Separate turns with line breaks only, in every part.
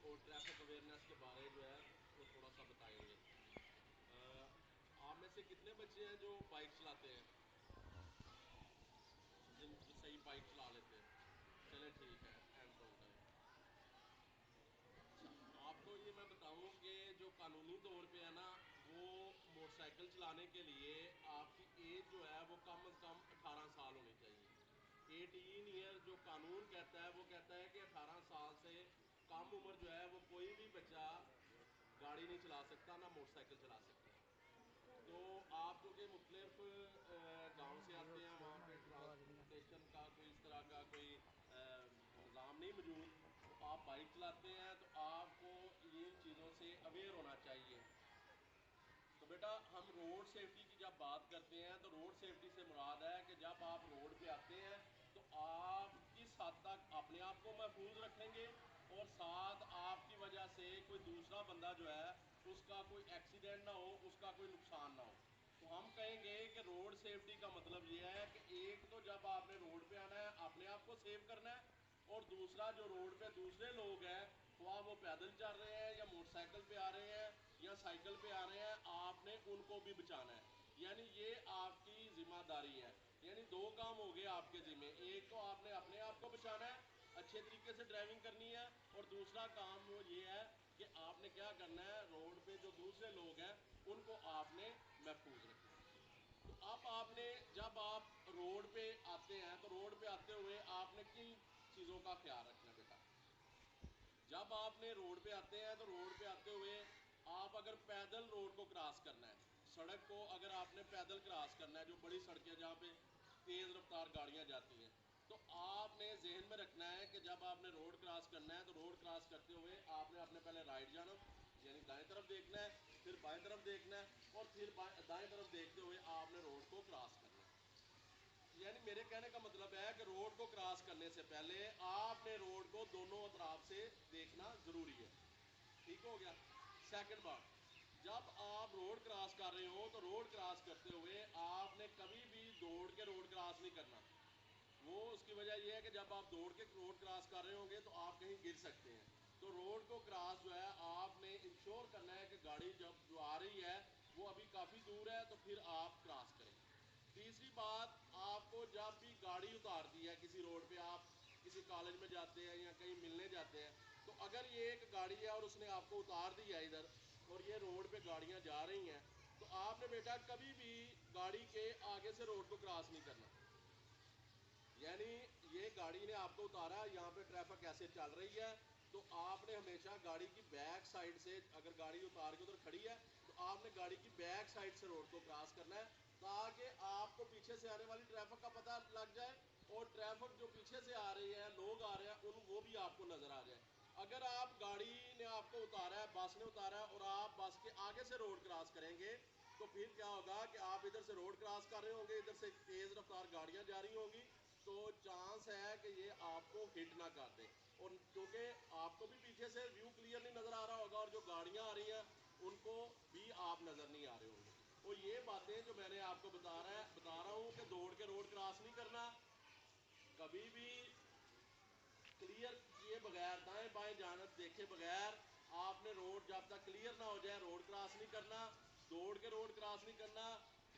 اور traffic awareness کے بارے جو ہے وہ تھوڑا سا بتائیں گے. آپ میں سے کتنے بچے ہیں جو بائک چلاتے ہیں، جو صحیح بائک چلا لیتے ہیں؟ چلیں ٹھیک ہے، اینڈ ہوتا ہے. اچھا، آپ کو یہ میں بتاؤں کہ جو قانونی طور پہ ہے نا، وہ موٹر سائیکل چلانے کے لیے آپ کی ایج جو ہے وہ کم از کم 18 سال ہونی چاہیے. 18 ایئر جو قانون کہتا ہے وہ کہتا ہے کہ 18 سال سے کم عمر جو ہے وہ کوئی بھی بچہ گاڑی نہیں چلا سکتا، نہ موٹر سائیکل چلا سکتا. تو آپ چونکہ مختلف گاؤں سے آتے ہیں، وہاں پہ ٹرانسپورٹیشن کا کوئی اس طرح کا کوئی نظام نہیں موجود، تو آپ بائک چلاتے ہیں تو آپ کو ان چیزوں سے اویئر ہونا چاہیے. تو بیٹا ہم روڈ سیفٹی کی جب بات کرتے ہیں تو روڈ سیفٹی سے مراد ہے کہ جب آپ روڈ پہ آتے ہیں تو آپ کس حد تک اپنے آپ کو محفوظ رکھیں گے، اور ساتھ آپ کی وجہ سے کوئی دوسرا بندہ جو ہے اس کا کوئی ایکسیڈنٹ نہ ہو، اس کا کوئی نقصان نہ ہو. تو ہم کہیں گے کہ روڈ سیفٹی کا مطلب یہ ہے کہ ایک تو جب آپ نے روڈ پہ آنا ہے اپنے آپ کو سیو کرنا ہے، اور دوسرا جو روڈ پہ دوسرے لوگ ہیں، خواہ وہ پیدل چل رہے ہیں یا موٹر سائیکل پہ آ رہے ہیں یا سائیکل پہ آ رہے ہیں، آپ نے ان کو بھی بچانا ہے. یعنی یہ آپ کی ذمہ داری ہے. یعنی دو کام ہو گئے آپ کے ذمہ، ایک تو آپ نے اپنے آپ کو بچانا ہے، اچھے طریقے سے ڈرائیونگ کرنی ہے، اور دوسرا کام وہ یہ ہے کہ آپ نے کیا کرنا ہے، روڈ پہ جو دوسرے لوگ ہیں ان کو آپ نے محفوظ رکھنا ہے. تو اب آپ نے جب آپ روڈ پہ آتے ہیں تو روڈ پہ آتے ہوئے آپ نے کن چیزوں کا خیال رکھنا ہے بیٹا؟ جب آپ نے روڈ پہ آتے ہیں تو روڈ پہ آتے ہوئے آپ اگر پیدل روڈ کو کراس کرنا ہے، سڑک کو اگر آپ نے پیدل کراس کرنا ہے، جو بڑی سڑکیں جہاں پہ تیز رفتار گاڑیاں جاتی ہیں، تو آپ نے ذہن میں رکھنا ہے کہ جب آپ نے روڈ کراس کرنا ہے تو روڈ کراس کرتے ہوئے آپ نے اپنے پہلے رائٹ جانب یعنی دائیں طرف دیکھنا ہے، پھر بائیں طرف دیکھنا ہے، اور پھر دائیں طرف دیکھتے ہوئے آپ نے روڈ کو کراس کرنا ہے. یعنی میرے کہنے کا مطلب ہے کہ روڈ کو کراس کرنے سے پہلے آپ نے روڈ کو دونوں اطراف سے دیکھنا ضروری ہے. ٹھیک ہو گیا؟ سیکنڈ بات، جب آپ روڈ کراس کر رہے ہو تو روڈ کراس کرتے ہوئے آپ نے کبھی بھی دوڑ کے روڈ کراس نہیں کرنا. وہ اس کی وجہ یہ ہے کہ جب آپ دوڑ کے روڈ کراس کر رہے ہوں گے تو آپ کہیں گر سکتے ہیں. تو روڈ کو کراس جو ہے آپ نے انشور کرنا ہے کہ گاڑی جب جو آ رہی ہے وہ ابھی کافی دور ہے تو پھر آپ کراس کریں. تیسری بات، آپ کو جب بھی گاڑی اتارتی ہے کسی روڈ پہ، آپ کسی کالج میں جاتے ہیں یا کہیں ملنے جاتے ہیں، تو اگر یہ ایک گاڑی ہے اور اس نے آپ کو اتار دیا ادھر اور یہ روڈ پہ گاڑیاں جا رہی ہیں، تو آپ نے بیٹا کبھی بھی گاڑی کے آگے سے روڈ کو کراس نہیں کرنا. یعنی یہ گاڑی نے آپ کو اتارا، یہاں پہ ٹریفک ایسے چل رہی ہے، تو آپ نے ہمیشہ گاڑی کی بیک سائڈ سے، اگر گاڑی اتار کے ادھر کھڑی ہے تو آپ نے گاڑی کی بیک سائڈ سے روڈ کو کراس کرنا ہے، تاکہ آپ کو پیچھے سے آنے والی ٹریفک کا پتہ لگ جائے، اور ٹریفک جو پیچھے سے آ رہی ہے، لوگ آ رہے ہیں، وہ بھی آپ کو نظر آ جائے. اگر آپ گاڑی نے آپ کو اتارا ہے، بس نے اتارا ہے، اور آپ بس کے آگے سے روڈ کراس کریں گے تو پھر کیا ہوگا کہ آپ ادھر سے روڈ کراس کر رہے ہوں گے، ادھر سے تیز رفتار گاڑیاں جا رہی ہوں گی، تو چانس ہے کہ یہ آپ کو ہٹ نہ کر دیں. اور کیونکہ آپ کو بھی پیچھے سے ویو کلیئر نہیں نظر آ رہا ہوگا، اور جو گاڑیاں آ رہی ہیں ان کو بھی آپ نظر نہیں آ رہے ہوں گے. اور یہ باتیں جو میں نے آپ کو بتا رہا ہوں کہ دوڑ کے روڈ کراس نہیں کرنا، کبھی بھی کلیئر کیے بغیر، دائیں بائیں جانب دیکھے بغیر آپ نے روڈ جب تک کلیئر نہ ہو جائے روڈ کراس نہیں کرنا. دوڑ کے روڈ کراس نہیں کرنا.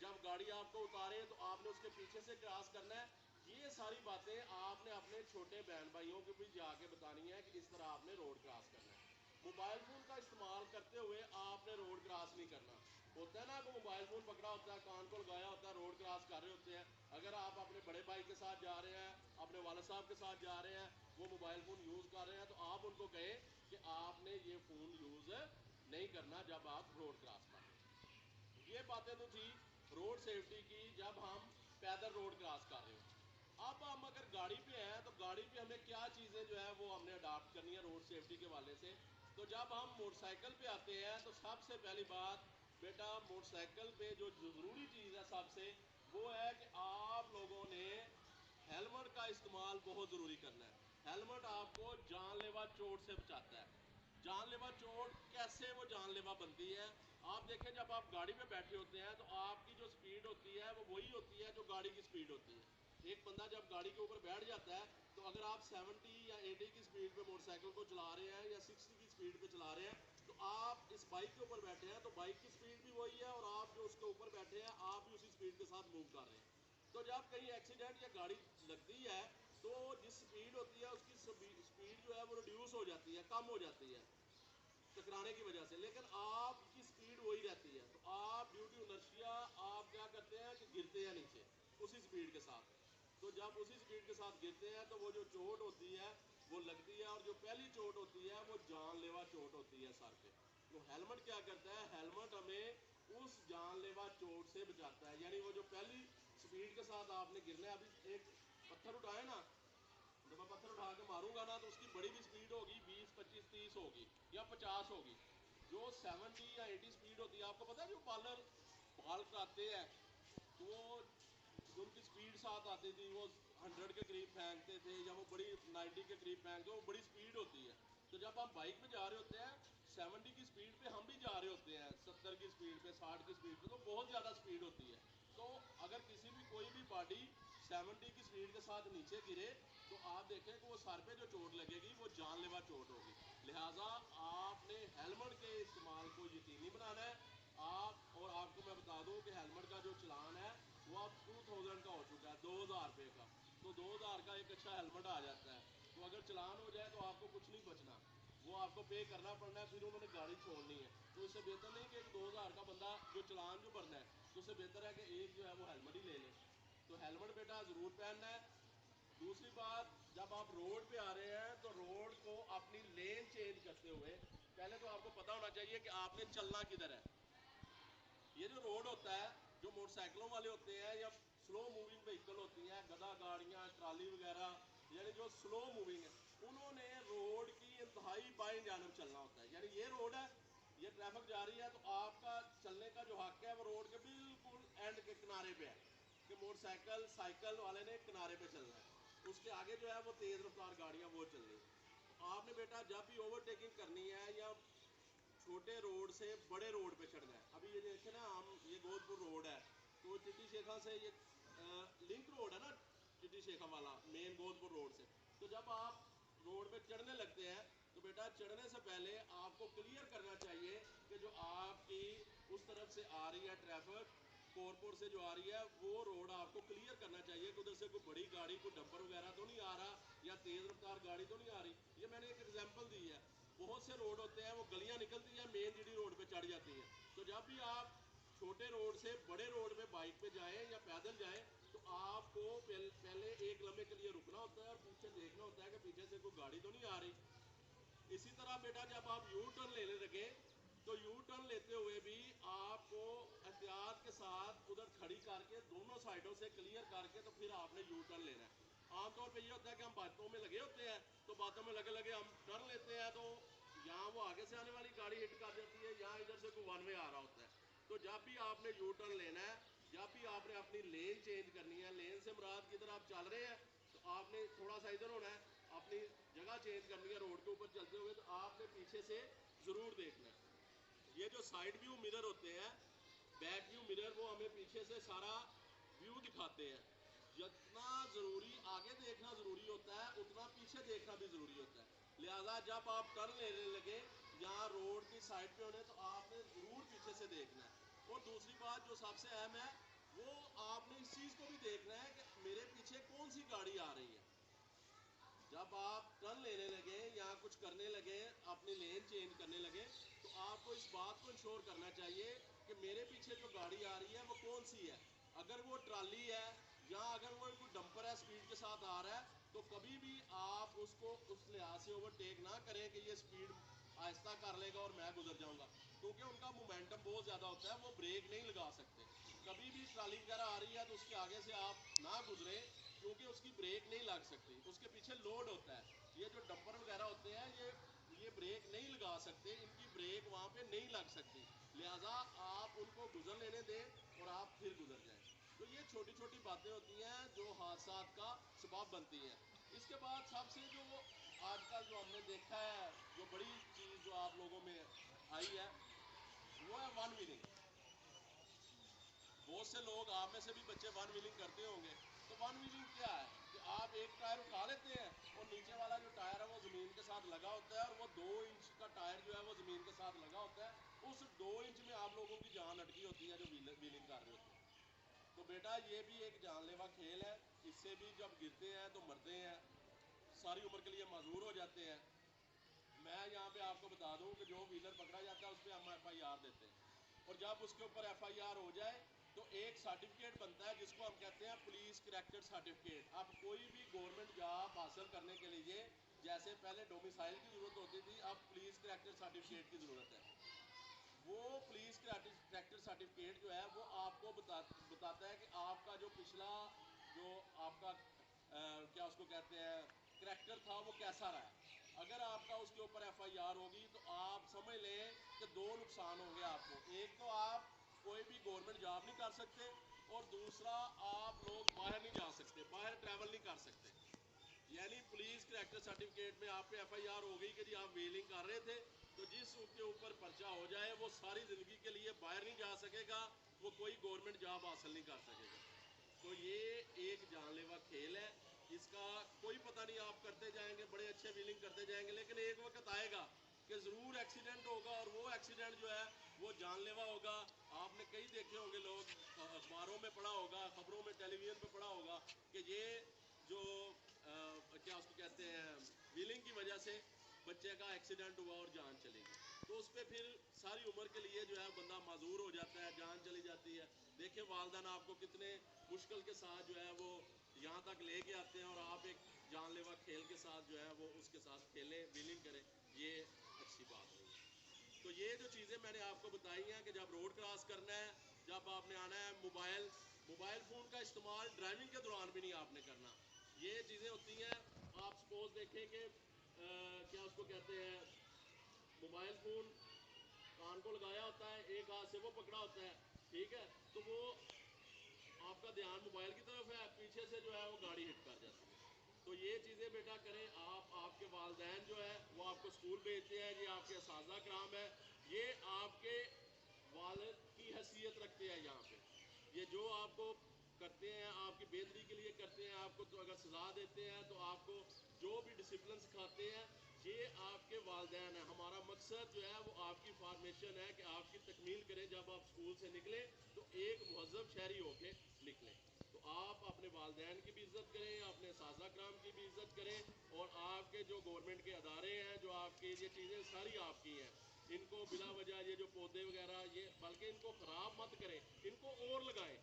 جب گاڑی آپ کو اتارے تو آپ نے اس کے پیچھے سے کراس کرنا ہے. یہ ساری باتیں آپ نے اپنے چھوٹے بہن بھائیوں کو بھی جا کے بتانی ہے کہ اس طرح آپ نے روڈ کراس کرنا ہے. موبائل فون کا استعمال کرتے ہوئے آپ نے روڈ کراس نہیں کرنا. ہوتا ہے نا کہ موبائل فون پکڑا ہوتا ہے، کان کو لگایا ہوتا ہے، روڈ کراس کر رہے ہوتے ہیں. اگر آپ اپنے بڑے بھائی کے ساتھ جا رہے ہیں، اپنے والد صاحب کے ساتھ جا رہے ہیں، وہ موبائل فون یوز کر رہے ہیں، تو آپ ان کو کہیں کہ آپ نے یہ فون یوز نہیں کرنا جب آپ روڈ کراس کر رہے ہیں. یہ باتیں تو تھی روڈ سیفٹی کی جب ہم پیدل روڈ کراس کر رہے ہیں. اب ہم اگر گاڑی پہ ہیں تو گاڑی پہ ہمیں کیا چیزیں جو ہے وہ ہم نے اڈاپٹ کرنی ہے روڈ سیفٹی کے حوالے سے. تو جب ہم موٹر سائیکل پہ آتے ہیں تو سب سے پہلی بات بیٹا، موٹر سائیکل پہ جو ضروری چیز ہے سب سے، وہ ہے کہ آپ لوگوں نے ہیلمٹ کا استعمال بہت ضروری کرنا ہے. ہیلمٹ آپ کو جان لیوا چوٹ سے بچاتا ہے. جان لیوا چوٹ کیسے وہ جان لیوا بنتی ہے؟ آپ دیکھیں جب آپ گاڑی پہ بیٹھے ہوتے ہیں تو آپ کی جو سپیڈ ہوتی ہے وہ وہی ہوتی ہے جو گاڑی کی سپیڈ ہوتی ہے. ایک بندہ جب گاڑی کے اوپر بیٹھ جاتا ہے تو اگر آپ 70 یا 80 کی سپیڈ پہ موٹر سائیکل کو چلا رہے ہیں یا 60 کی سپیڈ پہ چلا رہے ہیں تو آپ اس بائک کے اوپر بیٹھے ہیں تو بائک کی سپیڈ بھی وہی ہے اور آپ جو اس کے اوپر بیٹھے ہیں آپ بھی اسی سپیڈ کے ساتھ موو کر رہے ہیں. تو جب کہیں ایکسیڈنٹ یا گاڑی لگتی ہے تو جس سپیڈ ہوتی ہے اس کی سپیڈ جو ہے وہ ریڈیوس ہو جاتی ہے, کم ہو جاتی ہے ٹکرانے کی وجہ سے, لیکن آپ کی سپیڈ وہی رہتی ہے. تو آپ ڈیو ٹو انرشیا آپ کیا کرتے ہیں کہ گرتے ہیں نیچے اسی سپیڈ کے ساتھ. تو جب اسی سپیڈ کے ساتھ گرتے ہیں تو وہ جو چوٹ ہوتی ہے وہ لگتی ہے, اور جو پہلی چوٹ ہوتی ہے وہ جان لیوا چوٹ ہوتی ہے سر پہ. تو ہیلمٹ کیا کرتا ہے, ہیلمٹ ہمیں اس جان لیوا چوٹ سے بچاتا ہے. یعنی وہ جو پہلی سپیڈ کے ساتھ آپ نے گرنا ہے, ابھی ایک پتھر اٹھائے نا, جب میں پتھر اٹھا کے ماروں گا نا تو اس کی بڑی بھی سپیڈ ہوگی 20 25 30 ہوگی یا 50 ہوگی. جو 70 یا 80 سپیڈ ہوتی ہے, آپ کو پتا ہے جو بالر بال کراتے ہیں تو وہ جو ان کی سپیڈ ساتھ آتی تھی وہ 100 کے قریب پھینکتے تھے یا وہ بڑی 90 کے قریب پھینکتے, وہ بڑی سپیڈ ہوتی ہے. تو جب ہم بائک پہ جا رہے ہوتے ہیں 70 کی سپیڈ پہ ہم بھی جا رہے ہوتے ہیں, 70 کی سپیڈ پہ 60 کی سپیڈ پہ, تو بہت زیادہ سپیڈ ہوتی ہے. تو اگر کسی بھی کوئی بھی باڈی 70 کی سپیڈ کے ساتھ نیچے گرے تو آپ دیکھیں کہ وہ سر پہ جو چوٹ لگے گی وہ جان لیوا چوٹ ہوگی. لہٰذا آپ نے ہیلمٹ کے استعمال کو یقینی بنانا ہے. اور آپ کو میں بتا دوں کہ ہیلمٹ کا جو چلان ہے وہ اب 2000 کا ہو چکا ہے, 2000 روپے کا. تو 2000 کا ایک اچھا ہیلمٹ آ جاتا ہے. تو اگر چلان ہو جائے تو آپ کو کچھ نہیں بچنا, وہ آپ کو پے کرنا پڑنا ہے, پھر انہوں نے گاڑی چھوڑنی ہے. تو اس سے بہتر نہیں کہ ایک 2000 کا بندہ جو چلان جو بھرنا ہے تو اس سے بہتر ہے کہ ایک جو ہے وہ ہیلمٹ ہی لے لے. تو ہیلمٹ بیٹا ضرور پہننا ہے. دوسری بات, جب آپ روڈ پہ آ رہے ہیں تو روڈ کو اپنی لین چینج کرتے ہوئے پہلے تو آپ کو پتا ہونا چاہیے کہ آپ نے چلنا کدھر ہے. یہ جو روڈ ہوتا ہے, جو موٹر سائیکلوں والے ہوتے ہیں یا سلو موونگ وہیکل ہوتی ہیں, گدا گاڑیاں ٹرالی وغیرہ, یعنی جو سلو موونگ ہے, انہوں نے روڈ کی انتہائی بائیں جانب چلنا ہوتا ہے. یعنی یہ روڈ ہے, یہ ٹریفک جا رہی ہے تو آپ کا چلنے کا جو حق ہے وہ روڈ کے بالکل اینڈ کے کنارے پہ ہے کہ موٹر سائیکل سائیکل والے نے کنارے پہ چلنا ہے. اس کے آگے جو ہے وہ تیز رفتار گاڑیاں وہ چل رہی ہیں. تو آپ نے بیٹا جب بھی اوور ٹیکنگ کرنی ہے یا چھوٹے روڈ سے بڑے روڈ پہ چڑھنا ہے, ابھی یہ دیکھیں نا ہم, یہ گودپور روڈ ہے تو چٹی شیخا سے یہ لنک روڈ ہے نا, چٹی شیخا والا مین گودپور روڈ سے. تو جب آپ روڈ پہ چڑھنے لگتے ہیں تو بیٹا چڑھنے سے پہلے آپ کو کلیئر کرنا چاہیے کہ جو آپ کی اس طرف سے آ رہی ہے ٹریفک کورپور سے جو آ رہی ہے وہ روڈ آپ کو کلیئر کرنا چاہیے کہ ادھر سے کوئی بڑی گاڑی, کوئی ڈمپر وغیرہ تو نہیں آ رہا یا تیز رفتار گاڑی تو نہیں آ رہی. یہ میں نے ایک ایگزامپل دی ہے. بہت سے روڈ ہوتے ہیں وہ گلیاں نکلتی ہیں مین جی ڈی روڈ پہ چڑھ جاتی ہیں. تو جب بھی آپ چھوٹے روڈ سے بڑے روڈ پہ بائک پہ جائیں یا پیدل جائیں تو آپ کو پہلے ایک لمحے کے لیے رکنا ہوتا ہے اور پیچھے دیکھنا ہوتا ہے کہ پیچھے سے کوئی گاڑی تو نہیں آ رہی. اسی طرح بیٹا جب آپ یو ٹرن لینے لگے تو یو ٹرن لیتے ہوئے بھی آپ کو احتیاط کے ساتھ ادھر کھڑی کر کے دونوں سائڈوں سے کلیئر کر کے تو پھر آپ نے یو ٹرن لینا ہے. عام طور پہ یہ ہوتا ہے کہ ہم باتوں میں لگے ہوتے ہیں تو باتوں میں لگے لگے ہم ٹرن لیتے ہیں, تو یہاں وہ آگے سے آنے والی گاڑی ہٹ کر جاتی ہے, یہاں ادھر سے کوئی ون وے آ رہا ہوتا ہے. تو جب بھی آپ نے یو ٹرن لینا ہے, جب بھی آپ نے اپنی لین چینج کرنی ہے, لین سے مراد کدھر آپ چل رہے ہیں تو آپ نے تھوڑا سا ادھر ہونا ہے, اپنی جگہ چینج کرنی ہے روڈ کے اوپر چلتے ہوئے, تو آپ نے پیچھے سے ضرور دیکھنا ہے. یہ جو سائڈ ویو مرر ہوتے ہیں, بیک ویو مرر, وہ ہمیں پیچھے سے سارا ویو دکھاتے ہیں. جتنا ضروری آگے دیکھنا ضروری ہوتا ہے اتنا پیچھے دیکھنا بھی ضروری ہوتا ہے. لہذا جب آپ ٹرن لینے لگے یہاں روڈ کی سائڈ پہ ہونے تو آپ نے ضرور پیچھے سے دیکھنا ہے. اور دوسری بات جو سب سے اہم ہے وہ آپ نے اس چیز کو بھی دیکھنا ہے کہ میرے پیچھے کون سی گاڑی آ رہی ہے. جب آپ ٹرن لینے لگے یا کچھ کرنے لگے, اپنی لین چینج کرنے لگے, تو آپ کو اس بات کو انشور کرنا چاہیے کہ میرے پیچھے جو گاڑی آ رہی ہے وہ کون سی ہے. اگر وہ ٹرالی ہے یا اگر وہ کوئی ڈمپر ہے اسپیڈ کے ساتھ آ رہا ہے تو کبھی بھی آپ اس کو اس لحاظ سے اوور ٹیک نہ کریں کہ یہ اسپیڈ آہستہ کر لے گا اور میں گزر جاؤں گا, کیونکہ ان کا مومنٹم بہت زیادہ ہوتا ہے, وہ بریک نہیں لگا سکتے. کبھی بھی ٹرالی وغیرہ آ رہی ہے تو اس کے آگے سے آپ نہ گزریں کیونکہ اس کی بریک نہیں لگ سکتی, اس کے پیچھے لوڈ ہوتا ہے. یہ جو ڈمپر وغیرہ ہوتے ہیں یہ بریک نہیں لگا سکتے, ان کی بریک وہاں پہ نہیں لگ سکتی. لہٰذا آپ ان کو گزر لینے دیں اور آپ پھر گزر جائیں. تو یہ چھوٹی چھوٹی باتیں ہوتی ہیں جو حادثات کا سبب بنتی ہیں. اس کے بعد سب سے جو آج کل جو ہم نے دیکھا ہے, جو بڑی چیز جو آپ لوگوں میں آئی ہے وہ ہے ون ویلنگ. بہت سے لوگ, آپ میں سے بھی بچے ون ویلنگ کرتے ہوں گے. تو ون ویلنگ کیا ہے کہ آپ ایک ٹائر اٹھا لیتے ہیں لگا ہوتا ہے اور وہ 2 انچ کا ٹائر جو ہے وہ زمین کے ساتھ لگا ہوتا ہے، اس 2 انچ میں آپ لوگوں کی جان اٹکی ہوتی ہے جو ویلنگ کر رہے ہوتے ہیں۔ تو بیٹا یہ بھی ایک جان لیوا کھیل ہے، اس سے بھی جب گرتے ہیں تو مرتے ہیں، ساری عمر کے لیے معذور ہو جاتے ہیں۔ میں یہاں پہ آپ کو بتا دوں کہ جو ویلر پکڑا جاتا ہے اس پہ ہم ایف آئی آر دیتے ہیں، اور جب اس کے اوپر ایف آئی آر ہو جائے تو ایک سرٹیفکیٹ بنتا ہے جس کو ہم کہتے ہیں پولیس کریکٹر سرٹیفکیٹ۔ اب کوئی بھی گورنمنٹ جاب حاصل کرنے کے لیے جیسے پہلے ڈومیسائل کی ضرورت ہوتی تھی، اب پولیس کریکٹر سرٹیفکیٹ کی ضرورت ہے۔ وہ پولیس کریکٹر سرٹیفکیٹ جو ہے وہ آپ کو بتاتا ہے کہ آپ کا جو پچھلا جو آپ کا کیا اس کو کہتے ہیں کریکٹر تھا وہ کیسا رہا۔ اگر آپ کا اس کے اوپر ایف آئی آر ہوگی تو آپ سمجھ لیں کہ 2 نقصان ہوں گے آپ کو۔ ایک تو آپ کوئی بھی گورنمنٹ جاب نہیں کر سکتے، اور دوسرا آپ لوگ باہر نہیں جا سکتے، باہر ٹریول نہیں کر سکتے۔ یعنی پولیس کریکٹر سرٹیفکیٹ میں آپ پہ ایف آئی آر ہو گئی کہ جی آپ ویلنگ کر رہے تھے، تو جس کے اوپر پرچہ ہو جائے وہ ساری زندگی کے لیے باہر نہیں جا سکے گا، وہ کوئی گورنمنٹ جاب حاصل نہیں کر سکے گا۔ تو یہ ایک جان لیوا کھیل ہے، اس کا کوئی پتہ نہیں، آپ کرتے جائیں گے بڑے اچھے ویلنگ کرتے جائیں گے، لیکن ایک وقت آئے گا کہ ضرور ایکسیڈنٹ ہوگا، اور وہ ایکسیڈنٹ جو ہے وہ جان لیوا ہوگا۔ آپ نے کئی دیکھے ہوں گے، لوگ اخباروں میں پڑھا ہوگا، خبروں میں ٹیلی ویژن پہ پڑھا ہوگا کہ یہ جو کیا اس کو کہتے ہیں ویلنگ کی وجہ سے بچے کا ایکسیڈنٹ ہوا اور جان چلی گئی، تو اس پہ پھر ساری عمر کے لیے جو ہے بندہ معذور ہو جاتا ہے، جان چلی جاتی ہے۔ دیکھیں والدین آپ کو کتنے مشکل کے ساتھ جو ہے وہ یہاں تک لے کے آتے ہیں، اور آپ ایک جان لیوا کھیل کے ساتھ جو ہے وہ اس کے ساتھ کھیلیں، ویلنگ کریں، یہ اچھی بات نہیں ہے۔ تو یہ جو چیزیں میں نے آپ کو بتائی ہیں کہ جب روڈ کراس کرنا ہے، جب آپ نے آنا ہے، موبائل فون کا استعمال ڈرائیونگ کے دوران بھی نہیں آپ نے کرنا۔ یہ چیزیں ہوتی ہیں، آپ سپوز دیکھیں کہ کیا اس کو کہتے ہیں موبائل فون کان کو لگایا ہوتا ہے، ایک ہاتھ سے وہ پکڑا ہوتا ہے، ٹھیک ہے، تو وہ آپ کا دھیان موبائل کی طرف ہے، پیچھے سے جو ہے وہ گاڑی ہٹ کر جاتی ہے۔ تو یہ چیزیں بیٹا کریں آپ کے والدین جو ہے وہ آپ کو اسکول بھیجتے ہیں، یہ آپ کے اساتذہ کرام ہے، یہ آپ کے والد کی حیثیت رکھتے ہیں یہاں پہ۔ یہ جو آپ کو کرتے ہیں آپ کی بہتری کے لیے کرتے ہیں، آپ کو تو اگر سزا دیتے ہیں تو آپ کو جو بھی ڈسپلن سکھاتے ہیں، یہ آپ کے والدین ہیں۔ ہمارا مقصد جو ہے وہ آپ کی فارمیشن ہے کہ آپ کی تکمیل کریں، جب آپ اسکول سے نکلیں تو ایک مہذب شہری ہو کے نکلیں۔ تو آپ اپنے والدین کی بھی عزت کریں، اپنے اساتذہ کرام کی بھی عزت کریں، اور آپ کے جو گورنمنٹ کے ادارے ہیں، جو آپ کی یہ چیزیں ساری آپ کی ہیں، ان کو بلا وجہ یہ جو پودے وغیرہ یہ بلکہ ان کو خراب مت کریں، ان کو اور لگائیں۔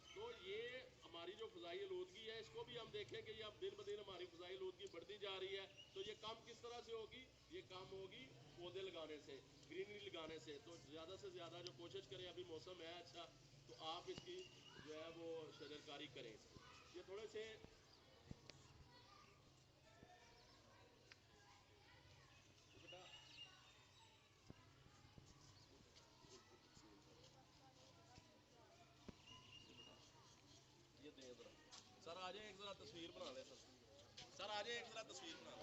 تو یہ ہماری جو فضائی آلودگی ہے اس کو بھی ہم دیکھیں کہ یہ اب دن بدن ہماری فضائی آلودگی بڑھتی جا رہی ہے، تو یہ کم کس طرح سے ہوگی؟ یہ کم ہوگی پودے لگانے سے، گرینری لگانے سے۔ تو زیادہ سے زیادہ جو کوشش کریں، ابھی موسم ہے اچھا، تو آپ اس کی جو ہے وہ شجرکاری کریں اس کی۔ یہ تھوڑے سے بیٹا یہ دیں ذرا، سر آ جائیں ایک ذرا تصویر بنا لیں، سر آ جائیں ایک ذرا تصویر بنا